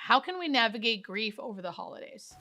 How can we navigate grief over the holidays?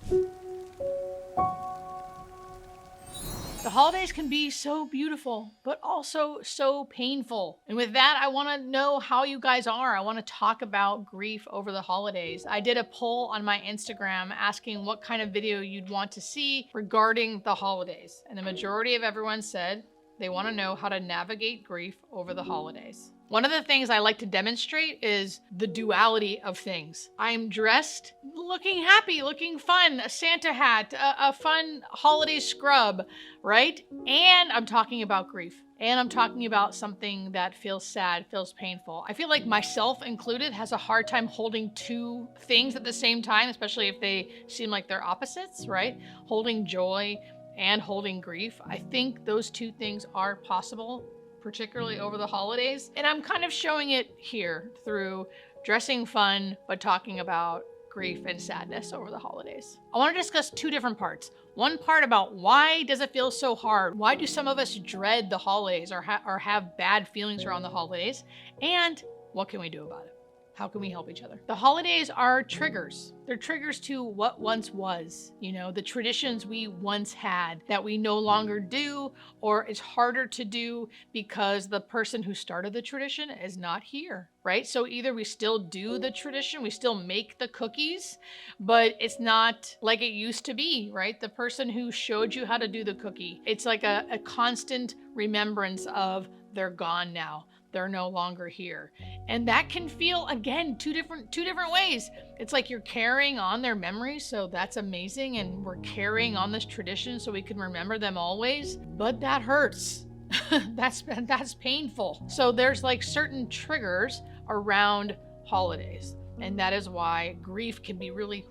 The holidays can be so beautiful, but also so painful. And with that, I want to know how you guys are. I want to talk about grief over the holidays. I did a poll on my Instagram asking what kind of video you'd want to see regarding the holidays. And the majority of everyone said they want to know how to navigate grief over the holidays. One of the things I like to demonstrate is the duality of things. I'm dressed looking happy, looking fun, a Santa hat, a fun holiday scrub, right? And I'm talking about grief. And I'm talking about something that feels sad, feels painful. I feel like myself included has a hard time holding two things at the same time, especially if they seem like they're opposites, right? Holding joy and holding grief. I think those two things are possible, particularly over the holidays. And I'm kind of showing it here through dressing fun, but talking about grief and sadness over the holidays. I want to discuss two different parts. One part about why does it feel so hard? Why do some of us dread the holidays or have bad feelings around the holidays? And what can we do about it? How can we help each other? The holidays are triggers. They're triggers to what once was, the traditions we once had that we no longer do, or it's harder to do because the person who started the tradition is not here, right? So either we still do the tradition, we still make the cookies, but it's not like it used to be, right? The person who showed you how to do the cookie, it's like a constant remembrance of they're gone now. They're no longer here. And that can feel, again, two different ways. It's like you're carrying on their memories, so that's amazing, and we're carrying on this tradition so we can remember them always, but that hurts. That's painful. So there's like certain triggers around holidays, and that is why grief can be really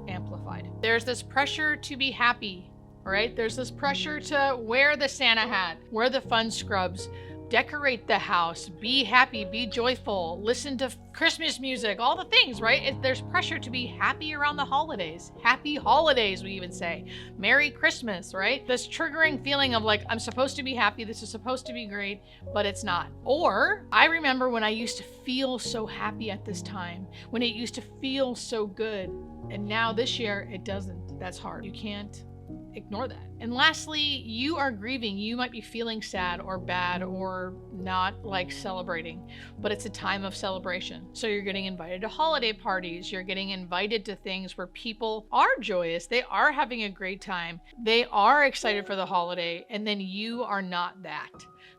amplified. There's this pressure to be happy, right? There's this pressure to wear the Santa hat, wear the fun scrubs, decorate the house, be happy, be joyful, listen to Christmas music, all the things, right? There's pressure to be happy around the holidays. Happy holidays, we even say. Merry Christmas, right? This triggering feeling of like, I'm supposed to be happy, this is supposed to be great, but it's not. Or I remember when I used to feel so happy at this time, when it used to feel so good, and now this year it doesn't. That's hard. You can't ignore that. And lastly, you are grieving. You might be feeling sad or bad or not like celebrating, but it's a time of celebration. So you're getting invited to holiday parties. You're getting invited to things where people are joyous. They are having a great time. They are excited for the holiday. And then you are not that.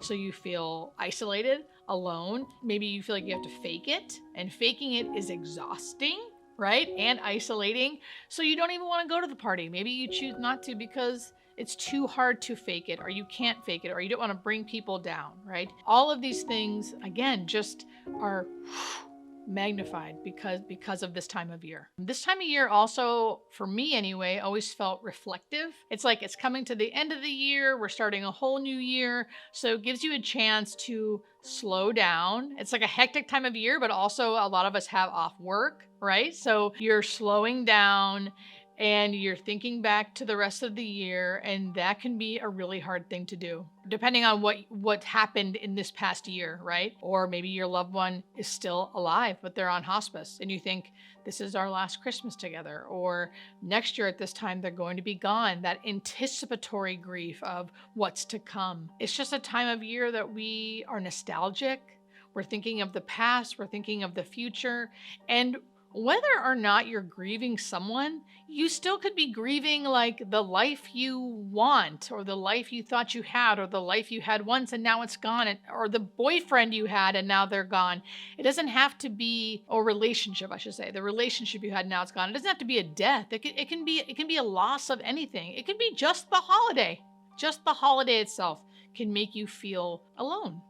So you feel isolated, alone. Maybe you feel like you have to fake it, and faking it is exhausting, right? And isolating. So you don't even want to go to the party. Maybe you choose not to because it's too hard to fake it, or you can't fake it, or you don't want to bring people down, right? All of these things, again, just are magnified because of this time of year. This time of year also, for me anyway, always felt reflective. It's like it's coming to the end of the year. We're starting a whole new year. So it gives you a chance to slow down. It's like a hectic time of year, but also a lot of us have off work, right? So you're slowing down and you're thinking back to the rest of the year, and that can be a really hard thing to do, depending on what happened in this past year, right? Or maybe your loved one is still alive, but they're on hospice, and you think, this is our last Christmas together, or next year at this time, they're going to be gone. That anticipatory grief of what's to come. It's just a time of year that we are nostalgic. We're thinking of the past, we're thinking of the future, and whether or not you're grieving someone, you still could be grieving like the life you want, or the life you thought you had, or the life you had once and now it's gone, or the boyfriend you had and now they're gone. It doesn't have to be, or relationship, I should say, the relationship you had now it's gone. It doesn't have to be a death. It can be a loss of anything. It can be just the holiday. Just the holiday itself can make you feel alone.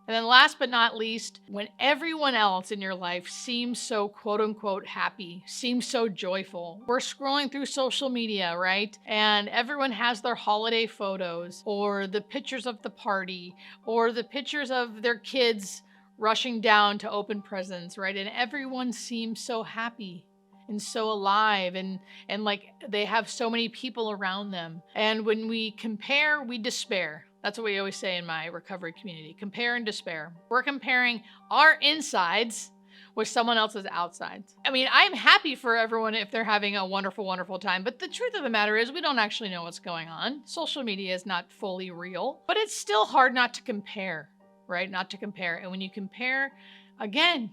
And then last but not least, when everyone else in your life seems so quote unquote happy, seems so joyful, we're scrolling through social media, right? And everyone has their holiday photos, or the pictures of the party, or the pictures of their kids rushing down to open presents, right? And everyone seems so happy and so alive, and like they have so many people around them. And when we compare, we despair. That's what we always say in my recovery community. Compare and despair. We're comparing our insides with someone else's outsides. I mean, I'm happy for everyone if they're having a wonderful, wonderful time, but the truth of the matter is we don't actually know what's going on. Social media is not fully real, but it's still hard not to compare, right? Not to compare. And when you compare, again,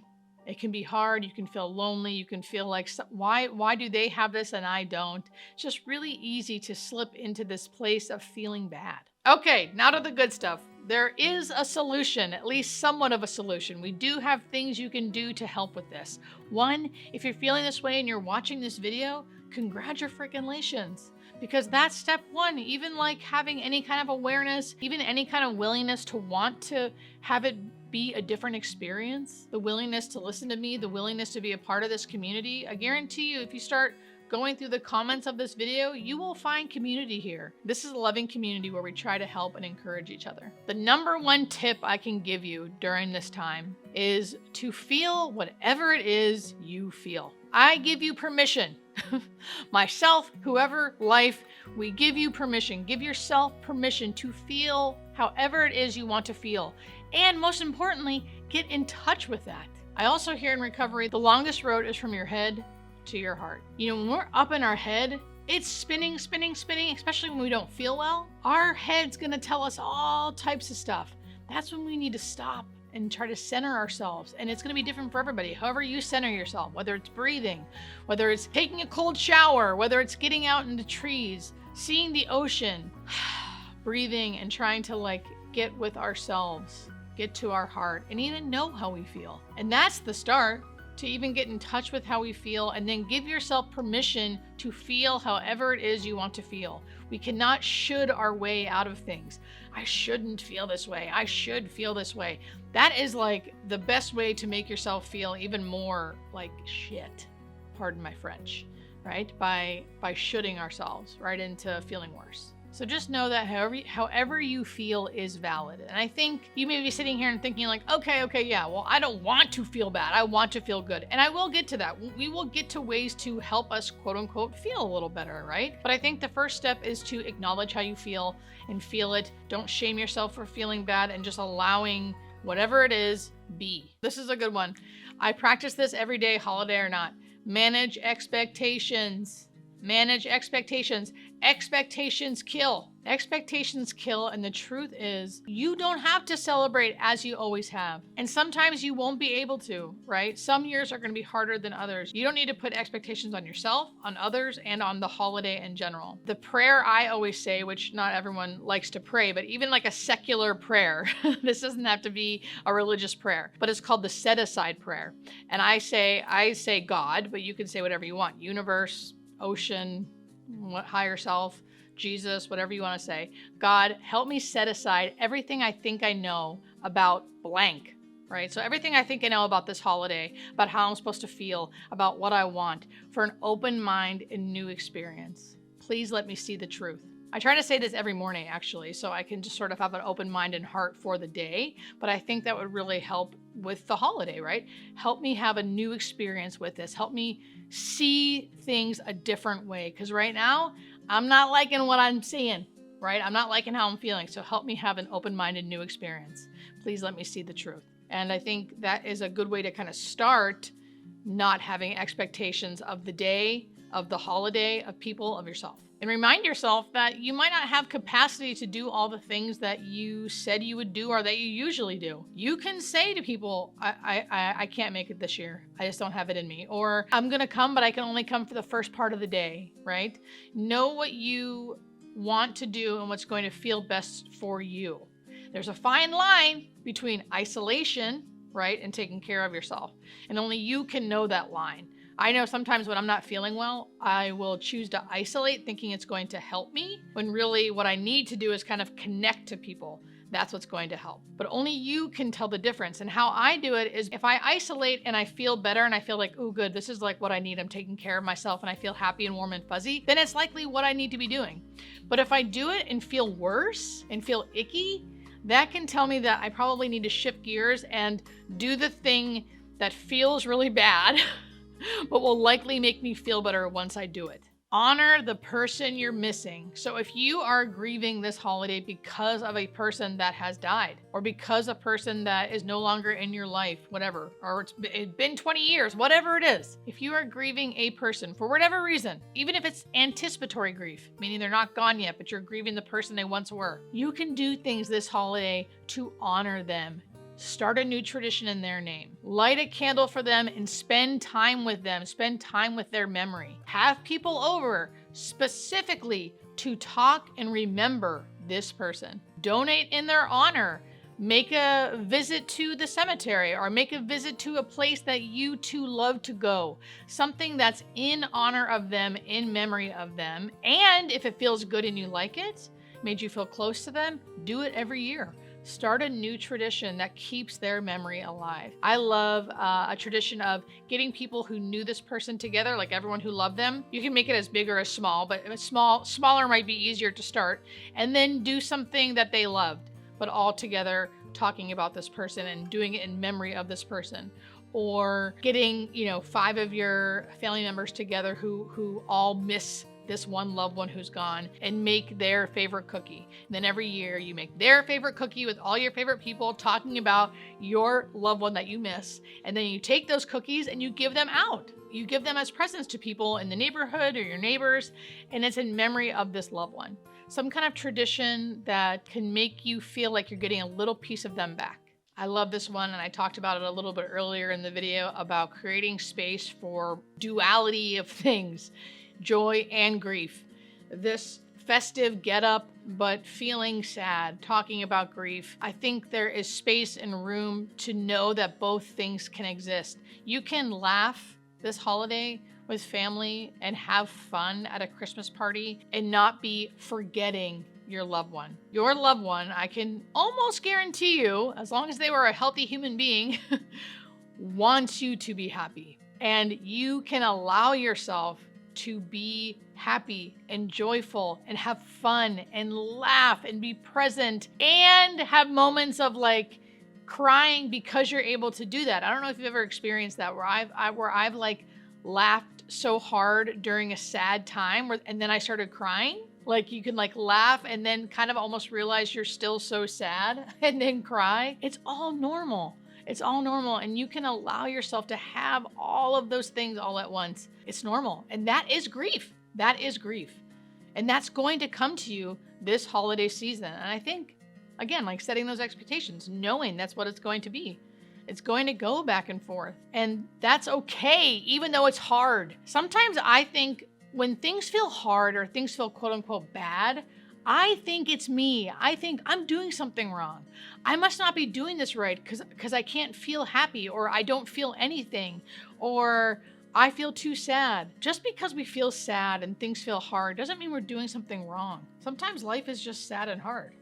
it can be hard. You can feel lonely. You can feel like, why do they have this and I don't? It's just really easy to slip into this place of feeling bad. Okay, now to the good stuff. There is a solution, at least somewhat of a solution. We do have things you can do to help with this. One, if you're feeling this way and you're watching this video, congratulations. Because that's step one. Even like having any kind of awareness, even any kind of willingness to want to have it be a different experience, the willingness to listen to me, the willingness to be a part of this community. I guarantee you, if you start going through the comments of this video, you will find community here. This is a loving community where we try to help and encourage each other. The number one tip I can give you during this time is to feel whatever it is you feel. I give you permission. Myself, whoever, life, we give you permission. Give yourself permission to feel however it is you want to feel. And most importantly, get in touch with that. I also hear in recovery, the longest road is from your head to your heart. You know, when we're up in our head, it's spinning, especially when we don't feel well. Our head's gonna tell us all types of stuff. That's when we need to stop and try to center ourselves. And it's gonna be different for everybody. However you center yourself, whether it's breathing, whether it's taking a cold shower, whether it's getting out into trees, seeing the ocean, breathing and trying to like get with ourselves, get to our heart and even know how we feel. And that's the start. To even get in touch with how we feel and then give yourself permission to feel however it is you want to feel. We cannot should our way out of things. I shouldn't feel this way. I should feel this way. That is like the best way to make yourself feel even more like shit, pardon my French, right? By shoulding ourselves right into feeling worse. So just know that however you feel is valid. And I think you may be sitting here and thinking like, okay, yeah, well, I don't want to feel bad. I want to feel good. And I will get to that. We will get to ways to help us, quote unquote, feel a little better, right? But I think the first step is to acknowledge how you feel and feel it. Don't shame yourself for feeling bad and just allowing whatever it is be. This is a good one. I practice this every day, holiday or not. Manage expectations. Manage expectations. Expectations kill. Expectations kill, and the truth is, you don't have to celebrate as you always have. And sometimes you won't be able to, right? Some years are going to be harder than others. You don't need to put expectations on yourself, on others, and on the holiday in general. The prayer I always say, which not everyone likes to pray, but even like a secular prayer, this doesn't have to be a religious prayer, but it's called the set aside prayer. And I say God, but you can say whatever you want. Universe, ocean, higher self, Jesus, whatever you want to say. God, help me set aside everything I think I know about blank, right? So everything I think I know about this holiday, about how I'm supposed to feel, about what I want, for an open mind and new experience. Please let me see the truth. I try to say this every morning, actually, so I can just sort of have an open mind and heart for the day, but I think that would really help with the holiday, right? Help me have a new experience with this. Help me see things a different way, because right now, I'm not liking what I'm seeing, right? I'm not liking how I'm feeling, so help me have an open-minded new experience. Please let me see the truth. And I think that is a good way to kind of start not having expectations of the day, of the holiday, of people, of yourself. And remind yourself that you might not have capacity to do all the things that you said you would do or that you usually do. You can say to people, I can't make it this year. I just don't have it in me. Or I'm gonna come, but I can only come for the first part of the day, right? Know what you want to do and what's going to feel best for you. There's a fine line between isolation, right, and taking care of yourself. And only you can know that line. I know sometimes when I'm not feeling well, I will choose to isolate thinking it's going to help me, when really what I need to do is kind of connect to people. That's what's going to help. But only you can tell the difference. And how I do it is if I isolate and I feel better and I feel like, oh good, this is like what I need, I'm taking care of myself and I feel happy and warm and fuzzy, then it's likely what I need to be doing. But if I do it and feel worse and feel icky, that can tell me that I probably need to shift gears and do the thing that feels really bad but will likely make me feel better once I do it. Honor the person you're missing. So if you are grieving this holiday because of a person that has died, or because a person that is no longer in your life, whatever, or it's been 20 years, whatever it is, if you are grieving a person for whatever reason, even if it's anticipatory grief, meaning they're not gone yet, but you're grieving the person they once were, you can do things this holiday to honor them. Start a new tradition in their name. Light a candle for them and spend time with them. Spend time with their memory. Have people over specifically to talk and remember this person. Donate in their honor. Make a visit to the cemetery, or make a visit to a place that you two love to go. Something that's in honor of them, in memory of them. And if it feels good and you like it, made you feel close to them, do it every year. Start a new tradition that keeps their memory alive. I love a tradition of getting people who knew this person together, like everyone who loved them. You can make it as big or as small, but smaller might be easier to start. And then do something that they loved, but all together talking about this person and doing it in memory of this person. Or getting, 5 of your family members together who all miss this one loved one who's gone, and make their favorite cookie. And then every year you make their favorite cookie with all your favorite people talking about your loved one that you miss. And then you take those cookies and you give them out. You give them as presents to people in the neighborhood or your neighbors, and it's in memory of this loved one. Some kind of tradition that can make you feel like you're getting a little piece of them back. I love this one, and I talked about it a little bit earlier in the video about creating space for duality of things. Joy and grief. This festive get up, but feeling sad, talking about grief. I think there is space and room to know that both things can exist. You can laugh this holiday with family and have fun at a Christmas party and not be forgetting your loved one. Your loved one, I can almost guarantee you, as long as they were a healthy human being, wants you to be happy. And you can allow yourself to be happy and joyful and have fun and laugh and be present and have moments of like crying because you're able to do that. I don't know if you've ever experienced that where I've like laughed so hard during a sad time and then I started crying. Like you can like laugh and then kind of almost realize you're still so sad and then cry. It's all normal. It's all normal, and you can allow yourself to have all of those things all at once. It's normal, and that is grief. That is grief. And that's going to come to you this holiday season. And I think, again, like setting those expectations, knowing that's what it's going to be. It's going to go back and forth, and that's okay, even though it's hard. Sometimes I think when things feel hard or things feel quote unquote bad, I think it's me. I think I'm doing something wrong. I must not be doing this right because I can't feel happy, or I don't feel anything, or I feel too sad. Just because we feel sad and things feel hard doesn't mean we're doing something wrong. Sometimes life is just sad and hard,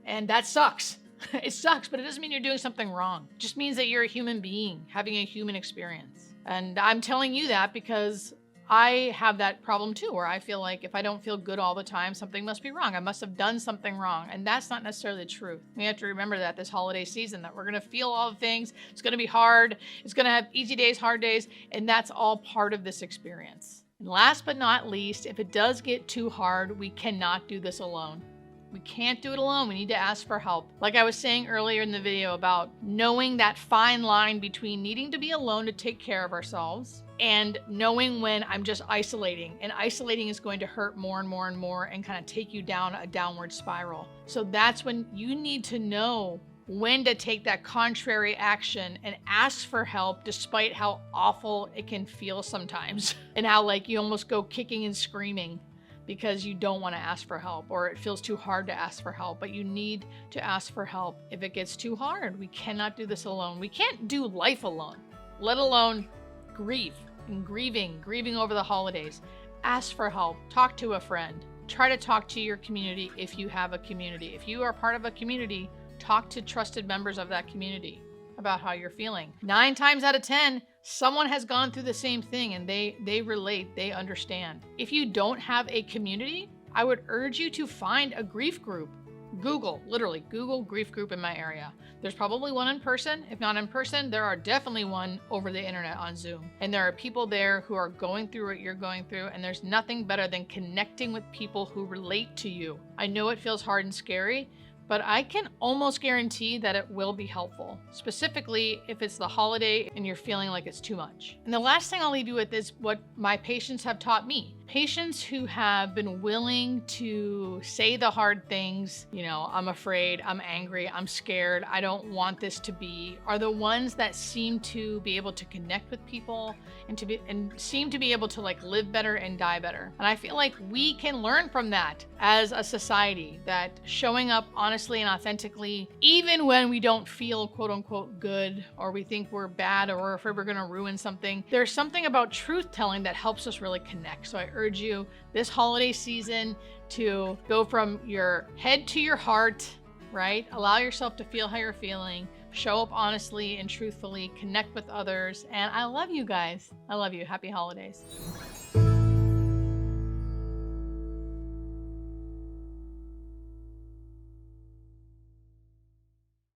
and that sucks. It sucks, but it doesn't mean you're doing something wrong. It just means that you're a human being having a human experience. And I'm telling you that because I have that problem too, where I feel like if I don't feel good all the time, something must be wrong. I must have done something wrong. And that's not necessarily the truth. We have to remember that this holiday season, that we're going to feel all the things. It's going to be hard. It's going to have easy days, hard days. And that's all part of this experience. And last but not least, if it does get too hard, we cannot do this alone. We can't do it alone. We need to ask for help. Like I was saying earlier in the video about knowing that fine line between needing to be alone to take care of ourselves and knowing when I'm just isolating. And isolating is going to hurt more and more and more and kind of take you down a downward spiral. So that's when you need to know when to take that contrary action and ask for help, despite how awful it can feel sometimes and how like you almost go kicking and screaming because you don't want to ask for help, or it feels too hard to ask for help, but you need to ask for help. If it gets too hard, we cannot do this alone. We can't do life alone, let alone grieve and grieving over the holidays. Ask for help, talk to a friend, try to talk to your community if you have a community. If you are part of a community, talk to trusted members of that community about how you're feeling. 9 times out of 10, someone has gone through the same thing and they relate, they understand. If you don't have a community, I would urge you to find a grief group. Literally Google grief group in my area. There's probably one in person. If not in person, there are definitely one over the internet on Zoom. And there are people there who are going through what you're going through, and there's nothing better than connecting with people who relate to you. I know it feels hard and scary, but I can almost guarantee that it will be helpful, specifically if it's the holiday and you're feeling like it's too much. And the last thing I'll leave you with is what my patients have taught me. Patients who have been willing to say the hard things, I'm afraid, I'm angry, I'm scared, I don't want this to be, are the ones that seem to be able to connect with people and seem to be able to live better and die better. And I feel like we can learn from that as a society, that showing up honestly and authentically, even when we don't feel quote unquote good, or we think we're bad, or we're afraid we're gonna ruin something, there's something about truth telling that helps us really connect. So I urge you this holiday season to go from your head to your heart, right? Allow yourself to feel how you're feeling, show up honestly and truthfully, connect with others. And I love you guys. I love you. Happy holidays.